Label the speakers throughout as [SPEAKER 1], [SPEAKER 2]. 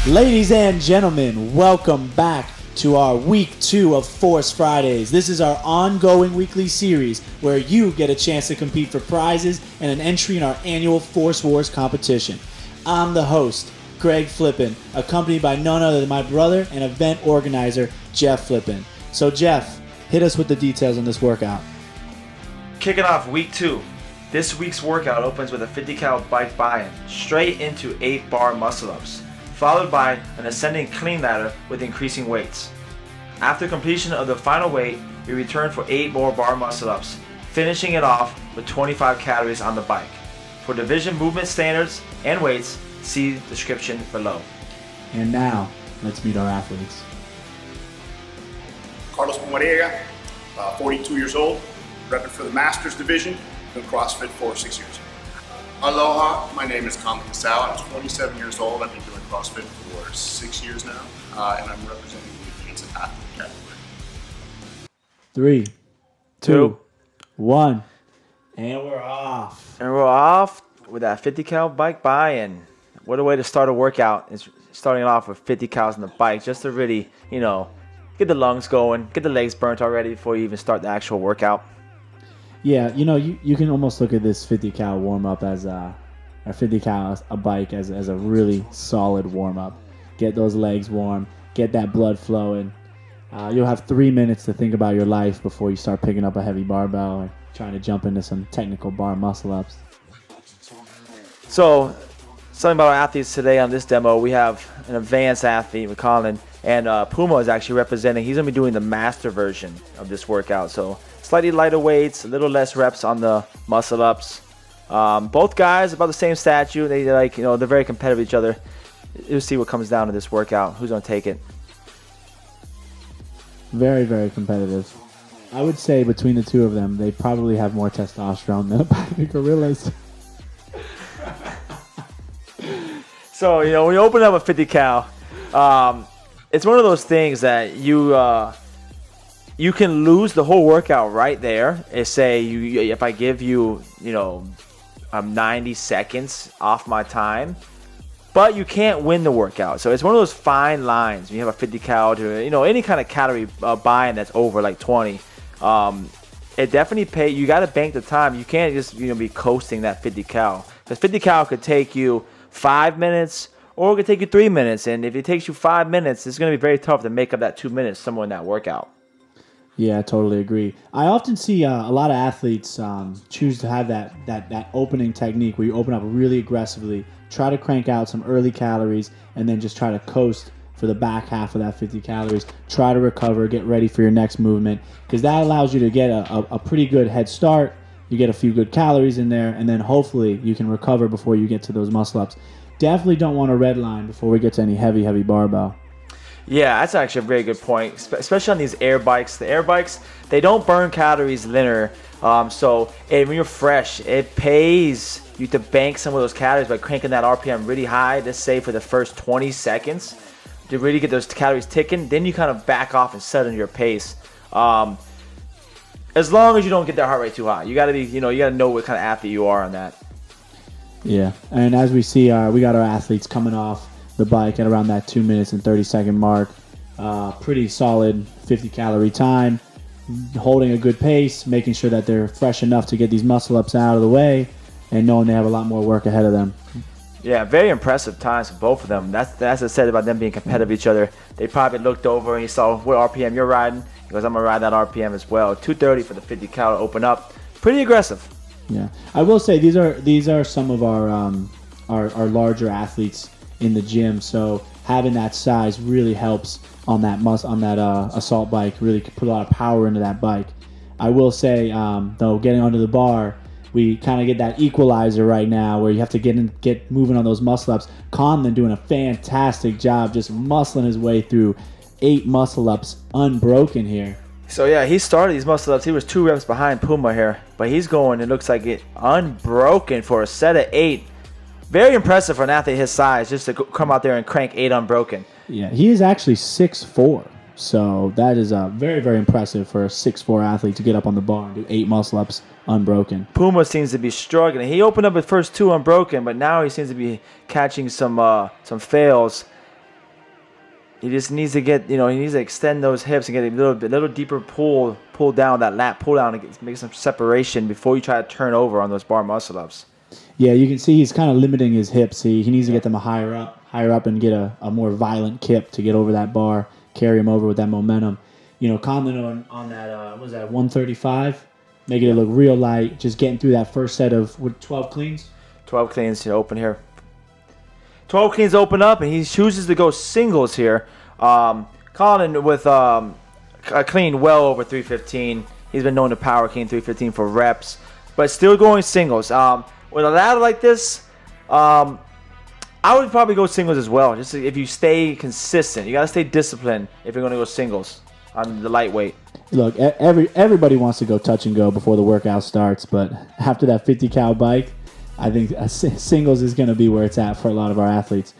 [SPEAKER 1] Ladies and gentlemen, welcome back to our week 2 of Force Fridays. This is our ongoing weekly series where you get a chance to compete for prizes and an entry in our annual Force Wars competition. I'm the host, Greg Flippin, accompanied by none other than my brother and event organizer, Jeff Flippin. So Jeff, hit us with the details on this workout.
[SPEAKER 2] Kicking off week 2. This week's workout opens with a 50 cal bike buy-in, straight into 8 bar muscle-ups, followed by an ascending clean ladder with increasing weights. After completion of the final weight, we return for 8 more bar muscle-ups, finishing it off with 25 calories on the bike. For division movement standards and weights, see description below.
[SPEAKER 1] And now, let's meet our athletes.
[SPEAKER 3] Carlos Pomariega, 42 years old, repping for the Masters Division, been CrossFit for 6 years.
[SPEAKER 4] Aloha, my name is Colin Casal. I'm 27 years old. I've been doing CrossFit for 6 years now, and I'm representing the advanced athlete category.
[SPEAKER 1] 3, 2, 1, and we're off.
[SPEAKER 2] And we're off with that 50 cal bike buy-in. What a way to start a workout, is starting off with 50 cals on the bike, just to really, get the lungs going, get the legs burnt already before you even start the actual workout.
[SPEAKER 1] Yeah, you can almost look at this 50 cal warm-up as a 50 cal a bike as a really solid warm-up. Get those legs warm, get that blood flowing. You'll have 3 minutes to think about your life before you start picking up a heavy barbell or trying to jump into some technical bar muscle-ups.
[SPEAKER 2] So, something about our athletes today on this demo, we have an advanced athlete with Colin, and Puma is actually representing. He's going to be doing the master version of this workout. So, slightly lighter weights, a little less reps on the muscle-ups. Both guys about the same statue. They're very competitive with each other. You'll see what comes down to this workout. Who's going to take it?
[SPEAKER 1] Very, very competitive. I would say between the two of them, they probably have more testosterone than a pack of gorillas.
[SPEAKER 2] So, when you open up a 50 cal, it's one of those things that you can lose the whole workout right there. If I give you, 90 seconds off my time, but you can't win the workout. So it's one of those fine lines. When you have a 50 cal to, any kind of calorie buy-in that's over like 20. It definitely you got to bank the time. You can't just, be coasting that 50 cal. Because 50 cal could take you 5 minutes or it could take you 3 minutes. And if it takes you 5 minutes, it's going to be very tough to make up that 2 minutes somewhere in that workout.
[SPEAKER 1] Yeah, I totally agree. I often see a lot of athletes choose to have that opening technique where you open up really aggressively, try to crank out some early calories, and then just try to coast for the back half of that 50 calories. Try to recover, get ready for your next movement, because that allows you to get a pretty good head start. You get a few good calories in there, and then hopefully you can recover before you get to those muscle-ups. Definitely don't want a red line before we get to any heavy barbell.
[SPEAKER 2] Yeah, that's actually a very good point, especially on these air bikes. The air bikes, they don't burn calories linear. So when you're fresh, it pays you to bank some of those calories by cranking that RPM really high, let's say for the first 20 seconds, to really get those calories ticking. Then you kind of back off and set on your pace. As long as you don't get that heart rate too high. You got to be, you got to know what kind of athlete you are on that.
[SPEAKER 1] Yeah, and as we see, we got our athletes coming off the bike at around that 2 minutes and 30-second mark. Pretty solid 50-calorie time, holding a good pace, making sure that they're fresh enough to get these muscle-ups out of the way, and knowing they have a lot more work ahead of them.
[SPEAKER 2] Yeah, very impressive times for both of them. That's what I said about them being competitive with each other. They probably looked over and he saw what RPM you're riding. He goes, I'm going to ride that RPM as well. 230 for the 50 cal to open up. Pretty aggressive.
[SPEAKER 1] Yeah, I will say these are some of our larger athletes in the gym, so having that size really helps on that assault bike. Really put a lot of power into that bike. I will say though, getting onto the bar, we kind of get that equalizer right now where you have to get moving on those muscle ups. Conlon doing a fantastic job just muscling his way through 8 muscle ups unbroken here.
[SPEAKER 2] So yeah, he started these muscle ups. He was 2 reps behind Puma here, but he's going, it looks like it, unbroken for a set of 8. Very impressive for an athlete his size, just to come out there and crank 8 unbroken.
[SPEAKER 1] Yeah, he is actually 6'4", so that is very, very impressive for a 6'4" athlete to get up on the bar and do 8 muscle-ups unbroken.
[SPEAKER 2] Puma seems to be struggling. He opened up his first 2 unbroken, but now he seems to be catching some fails. He just needs to get, he needs to extend those hips and get a little deeper pull down, that lat pull down, and make some separation before you try to turn over on those bar muscle ups.
[SPEAKER 1] Yeah, you can see he's kind of limiting his hips. He needs to get them higher up and get a more violent kip to get over that bar, carry him over with that momentum. Conlon on that, what was that, 135, making it look real light, just getting through that first set of 12 cleans.
[SPEAKER 2] 12 cleans to open here. 12 cleans open up, and he chooses to go singles here. Conlon with a clean well over 315. He's been known to power clean 315 for reps, but still going singles. With a ladder like this, I would probably go singles as well. Just if you stay consistent, you gotta stay disciplined if you're gonna go singles on the lightweight.
[SPEAKER 1] Look, everybody wants to go touch and go before the workout starts, but after that 50 cal bike, I think singles is going to be where it's at for a lot of our athletes.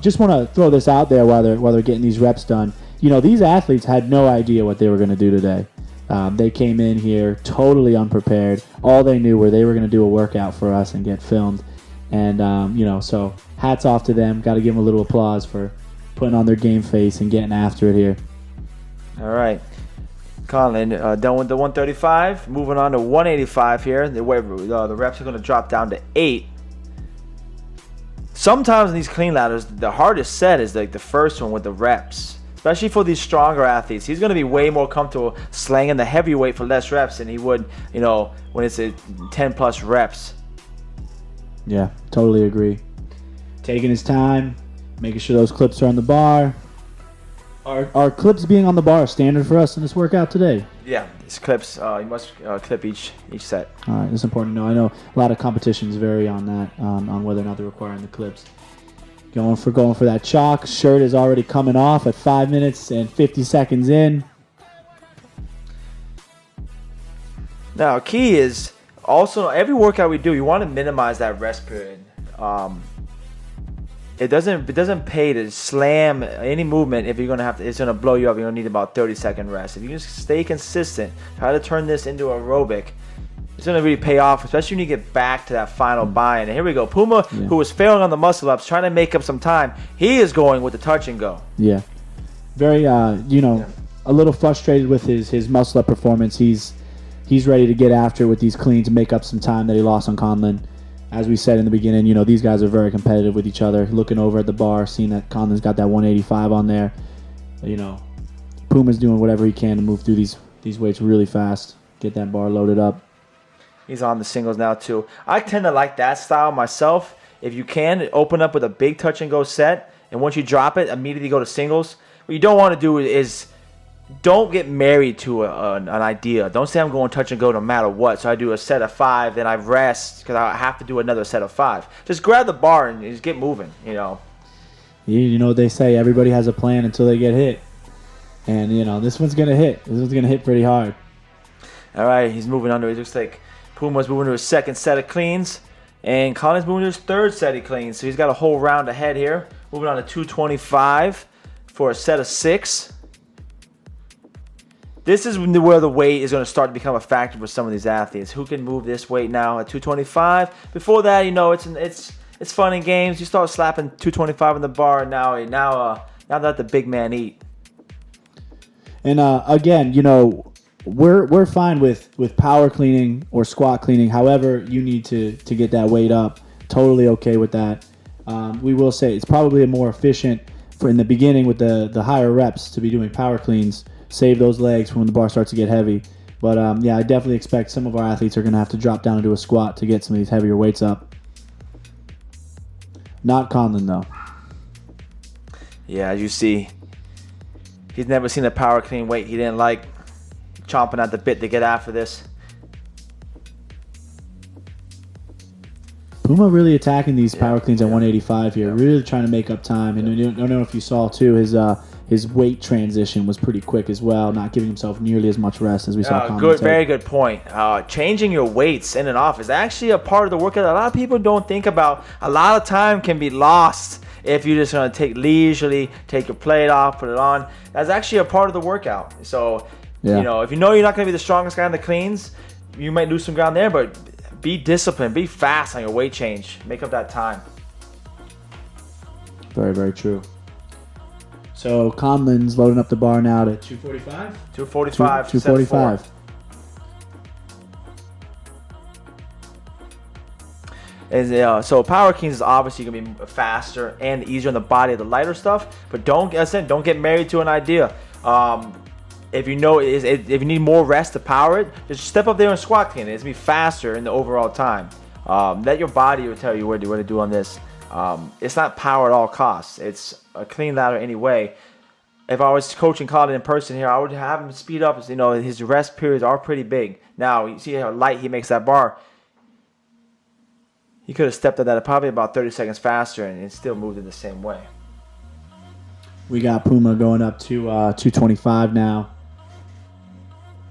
[SPEAKER 1] Just want to throw this out there while they're getting these reps done. These athletes had no idea what they were going to do today. They came in here totally unprepared. All they knew were they were going to do a workout for us and get filmed. And, so hats off to them. Got to give them a little applause for putting on their game face and getting after it here.
[SPEAKER 2] All right. Conlon done with the 135. Moving on to 185 here. The reps are going to drop down to 8. Sometimes in these clean ladders, the hardest set is like the first one with the reps. Especially for these stronger athletes. He's going to be way more comfortable slanging the heavy weight for less reps than he would, when it's a 10 plus reps.
[SPEAKER 1] Yeah, totally agree. Taking his time, making sure those clips are on the bar. Are clips being on the bar standard for us in this workout today?
[SPEAKER 2] Yeah, these clips, you must clip each set.
[SPEAKER 1] All right, that's important to know. I know a lot of competitions vary on that, on whether or not they're requiring the clips. Going for that chalk. Shirt is already coming off at 5 minutes and 50 seconds in.
[SPEAKER 2] Now, key is also every workout we do, you want to minimize that rest period. It doesn't pay to slam any movement if you're gonna it's gonna blow you up. You're gonna need about 30-second rest. If you just stay consistent, try to turn this into aerobic, it's gonna really pay off, especially when you get back to that final buy-in. And here we go, Puma, who was failing on the muscle ups, trying to make up some time. He is going with the touch and go.
[SPEAKER 1] Yeah, very a little frustrated with his muscle up performance. He's ready to get after it with these cleans and make up some time that he lost on Conlon. As we said in the beginning, these guys are very competitive with each other. Looking over at the bar, seeing that Conlon's got that 185 on there. Puma's doing whatever he can to move through these weights really fast, get that bar loaded up.
[SPEAKER 2] He's on the singles now too. I tend to like that style myself. If you can, open up with a big touch and go set, and once you drop it, immediately go to singles. What you don't want to do is don't get married to an idea. Don't say I'm going touch and go no matter what. So I do a set of 5, then I rest because I have to do another set of 5. Just grab the bar and just get moving,
[SPEAKER 1] They say everybody has a plan until they get hit. And, this one's going to hit. This one's going to hit pretty hard.
[SPEAKER 2] All right, he's moving under. It looks like Puma's moving to his second set of cleans. And Conlon's moving to his third set of cleans. So he's got a whole round ahead here. Moving on to 225 for a set of 6. This is where the weight is going to start to become a factor for some of these athletes. Who can move this weight now at 225? Before that, it's fun and games. You start slapping 225 in the bar, and now let the big man eat.
[SPEAKER 1] And again, we're fine with power cleaning or squat cleaning. However, you need to get that weight up. Totally okay with that. We will say it's probably a more efficient for in the beginning with the higher reps to be doing power cleans. Save those legs when the bar starts to get heavy. But I definitely expect some of our athletes are going to have to drop down into a squat to get some of these heavier weights up. Not Conlon, though.
[SPEAKER 2] Yeah, as you see, he's never seen a power clean weight he didn't like. Chomping at the bit to get after this.
[SPEAKER 1] Puma really attacking these power cleans at 185 here. Really trying to make up time. And I don't know if you saw, too, his weight transition was pretty quick as well, not giving himself nearly as much rest as we saw.
[SPEAKER 2] Very good point. Changing your weights in and off is actually a part of the workout that a lot of people don't think about. A lot of time can be lost if you're just going to leisurely take your plate off, put it on. That's actually a part of the workout. So, if you're not going to be the strongest guy in the cleans, you might lose some ground there, but be disciplined, be fast on your weight change. Make up that time.
[SPEAKER 1] Very, very true. So Conlon's loading up the bar now to 245?
[SPEAKER 2] 245.
[SPEAKER 1] 245.
[SPEAKER 2] So Power Kings is obviously gonna be faster and easier on the body of the lighter stuff. But don't get married to an idea. If you need more rest to power it, just step up there and squat clean it. It's gonna be faster in the overall time. Let your body will tell you what to do on this. It's not power at all costs. It's a clean ladder anyway. If I was coaching Colin in person here, I would have him speed up. His rest periods are pretty big. Now you see how light he makes that bar. He could have stepped at that probably about 30 seconds faster, and it still moved in the same way.
[SPEAKER 1] We got Puma going up to 225 now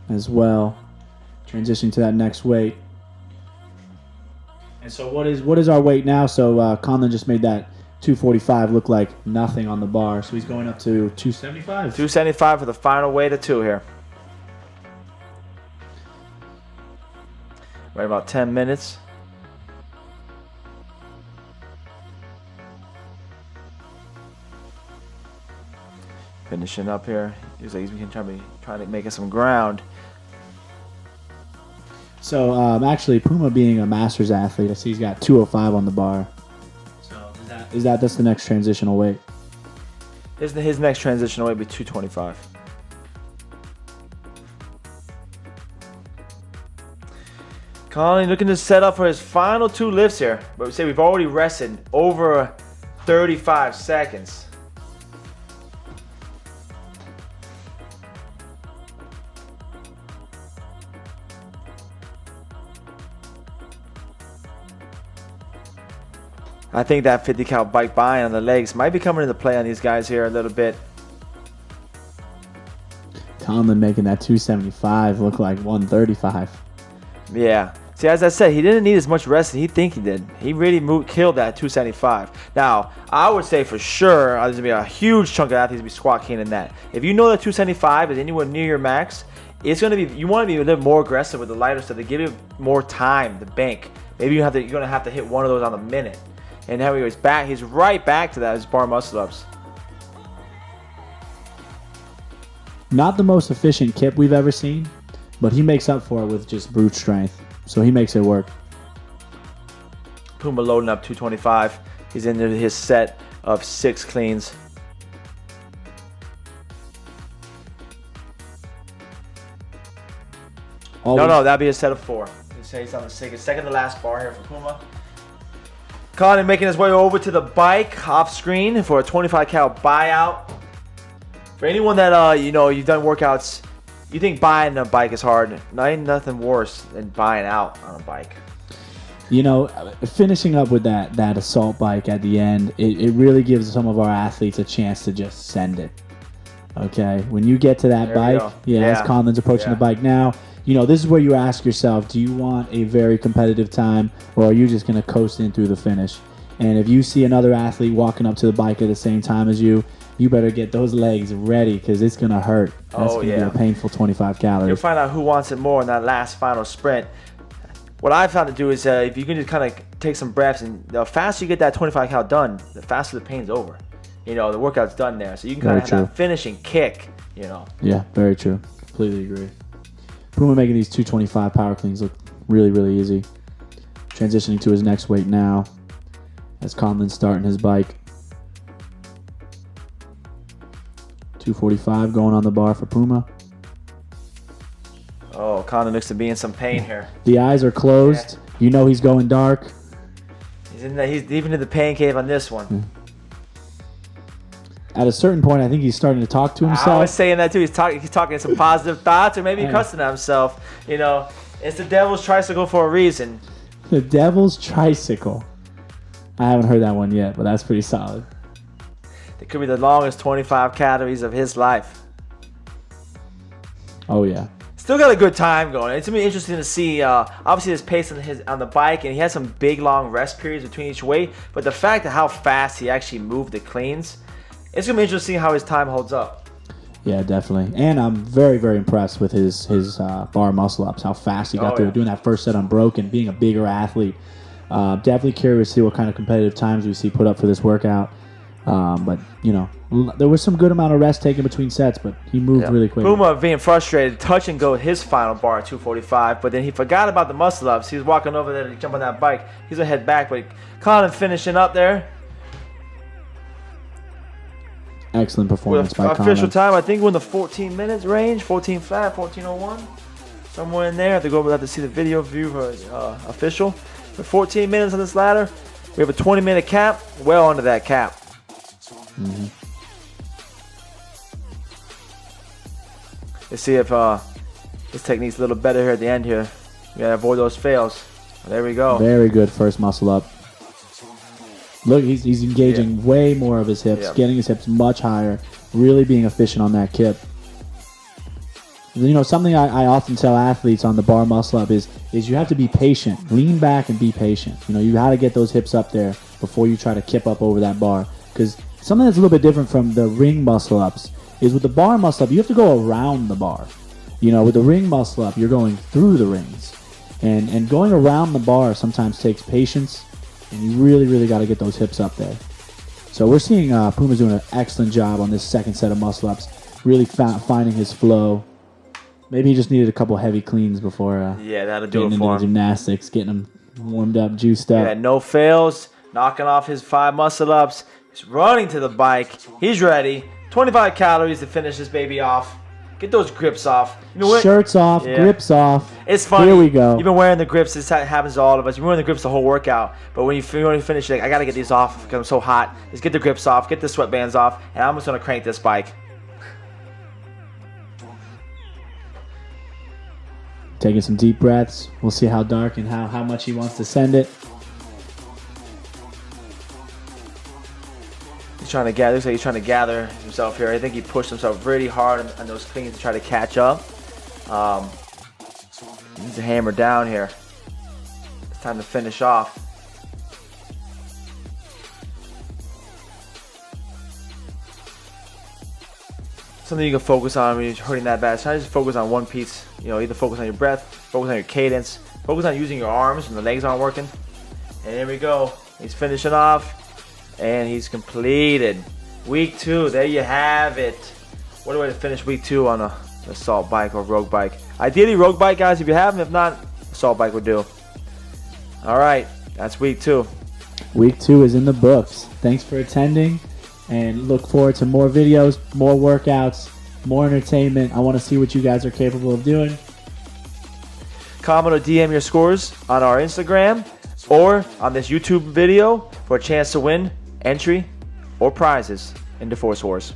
[SPEAKER 1] as well. Transitioning to that next weight. And so what is our weight now? So Conlon just made that 245 look like nothing on the bar. So he's going up to 275.
[SPEAKER 2] 275 for the final weight of 2 here. Right about 10 minutes. Finishing up here. He's trying to make it some ground.
[SPEAKER 1] So actually, Puma being a Masters athlete, I see he's got 205 on the bar. So that's the next transitional weight?
[SPEAKER 2] His next transitional weight will be 225. Colin looking to set up for his final 2 lifts here. But we say we've already rested over 35 seconds. I think that 50 cal bike bind on the legs might be coming into play on these guys here a little bit.
[SPEAKER 1] Conlon making that 275 look like 135.
[SPEAKER 2] Yeah. See, as I said, he didn't need as much rest as he think he did. He really killed that 275. Now, I would say for sure there's going to be a huge chunk of athletes be squat cleaning that. If you know that 275 is anywhere near your max, it's going to be, you want to be a little more aggressive with the lighter stuff to give you more time to bank. Maybe you're going to have to hit one of those on the minute. And now he's back. He's right back to that, his bar muscle ups.
[SPEAKER 1] Not the most efficient kip we've ever seen, but he makes up for it with just brute strength. So he makes it work.
[SPEAKER 2] Puma loading up 225. He's into his set of 6 cleans. No, that'd be a set of 4. He's on the second to last bar here for Puma. Colin making his way over to the bike off screen for a 25 cal buyout. For anyone that you've done workouts, you think buying a bike is hard. Ain't nothing worse than buying out on a bike.
[SPEAKER 1] Finishing up with that assault bike at the end, it really gives some of our athletes a chance to just send it. Okay, when you get to that
[SPEAKER 2] There
[SPEAKER 1] bike, as Conlon's approaching the bike now, this is where you ask yourself, do you want a very competitive time, or are you just going to coast in through the finish? And if you see another athlete walking up to the bike at the same time as you, you better get those legs ready because it's going to hurt. That's going to be a painful 25 calories.
[SPEAKER 2] You'll find out who wants it more in that last final sprint. What I've found to do is if you can just kind of take some breaths, and the faster you get that 25 cal done, the faster the pain's over. The workout's done there. So you can kind of have that finishing kick,
[SPEAKER 1] Yeah, very true. Completely agree. Puma making these 225 power cleans look really, really easy. Transitioning to his next weight now as Conlon's starting his bike. 245 going on the bar for Puma.
[SPEAKER 2] Oh, Conlon looks to be in some pain here.
[SPEAKER 1] The eyes are closed. Yeah. He's going dark.
[SPEAKER 2] He's even in the pain cave on this one.
[SPEAKER 1] Yeah. At a certain point, I think he's starting to talk to himself.
[SPEAKER 2] I was saying that too. He's talking some positive thoughts, or maybe cussing at himself. It's the devil's tricycle for a reason.
[SPEAKER 1] The devil's tricycle. I haven't heard that one yet, but that's pretty solid.
[SPEAKER 2] It could be the longest 25 calories of his life.
[SPEAKER 1] Oh yeah.
[SPEAKER 2] Still got a good time going. It's gonna be interesting to see. Obviously, his pace on the bike, and he has some big long rest periods between each weight. But the fact of how fast he actually moved the cleans, it's gonna be interesting to see how his time holds up.
[SPEAKER 1] Yeah, definitely. And I'm very, very impressed with his bar muscle ups. How fast he got through doing that first set unbroken, being a bigger athlete. Definitely curious to see what kind of competitive times we see put up for this workout. But you know, there was some good amount of rest taken between sets, but he moved really quick.
[SPEAKER 2] Puma being frustrated, touch and go his final bar at 245, but then he forgot about the muscle ups. He was walking over there to jump on that bike. He's gonna head back, but Colin finishing up there.
[SPEAKER 1] Excellent performance by
[SPEAKER 2] Official
[SPEAKER 1] Colin.
[SPEAKER 2] time, I think we're in the 14 minutes range, 14 flat, 14:01, somewhere in there. I have to go. We'll have to see the video view for official. For 14 minutes on this ladder, we have a 20-minute cap. Well under that cap.
[SPEAKER 1] Mm-hmm.
[SPEAKER 2] Let's see if this technique's a little better here at the end here. We gotta avoid those fails. There we go.
[SPEAKER 1] Very good first muscle up. Look, he's engaging way more of his hips, getting his hips much higher, really being efficient on that kip. You know, something I often tell athletes on the bar muscle up is you have to be patient. Lean back and be patient. You know, you got to get those hips up there before you try to kip up over that bar. Because something that's a little bit different from the ring muscle ups is with the bar muscle up, you have to go around the bar. You know, with the ring muscle up, you're going through the rings. And going around the bar sometimes takes patience, and you really got to get those hips up there. So we're seeing Puma's doing an excellent job on this second set of muscle ups, really finding his flow. Maybe he just needed a couple heavy cleans before
[SPEAKER 2] that'll do
[SPEAKER 1] getting
[SPEAKER 2] it
[SPEAKER 1] into
[SPEAKER 2] for
[SPEAKER 1] the
[SPEAKER 2] him.
[SPEAKER 1] gymnastics, getting him warmed up, juiced up.
[SPEAKER 2] Yeah, no fails, knocking off his 5 muscle ups. He's running to the bike. He's ready. 25 calories to finish this baby off. Get those grips off. You know what?
[SPEAKER 1] Shirts off, grips off.
[SPEAKER 2] It's funny.
[SPEAKER 1] Here we go.
[SPEAKER 2] You've been wearing the grips. This happens to all of us. You've been wearing the grips the whole workout. But when you finish, you're like, I got to get these off because I'm so hot. Just get the grips off. Get the sweatbands off. And I'm just going to crank this bike.
[SPEAKER 1] Taking some deep breaths. We'll see how dark and how much he wants to send it.
[SPEAKER 2] He's trying to gather. Looks like he's trying to gather himself here. I think he pushed himself really hard on those cleans to try to catch up. He needs to hammer down here. It's time to finish off. Something you can focus on when you're hurting that bad. Try to just focus on one piece. You know, either focus on your breath, focus on your cadence, focus on using your arms when the legs aren't working. And here we go. He's finishing off, and he's completed. Week 2, there you have it. What a way to finish week 2 on a assault bike or rogue bike. Ideally, rogue bike, guys, if you have them. If not, assault bike would do. All right, that's week 2.
[SPEAKER 1] Week 2 is in the books. Thanks for attending, and look forward to more videos, more workouts, more entertainment. I want to see what you guys are capable of doing.
[SPEAKER 2] Comment or DM your scores on our Instagram or on this YouTube video for a chance to win entry or prizes into Force Wars.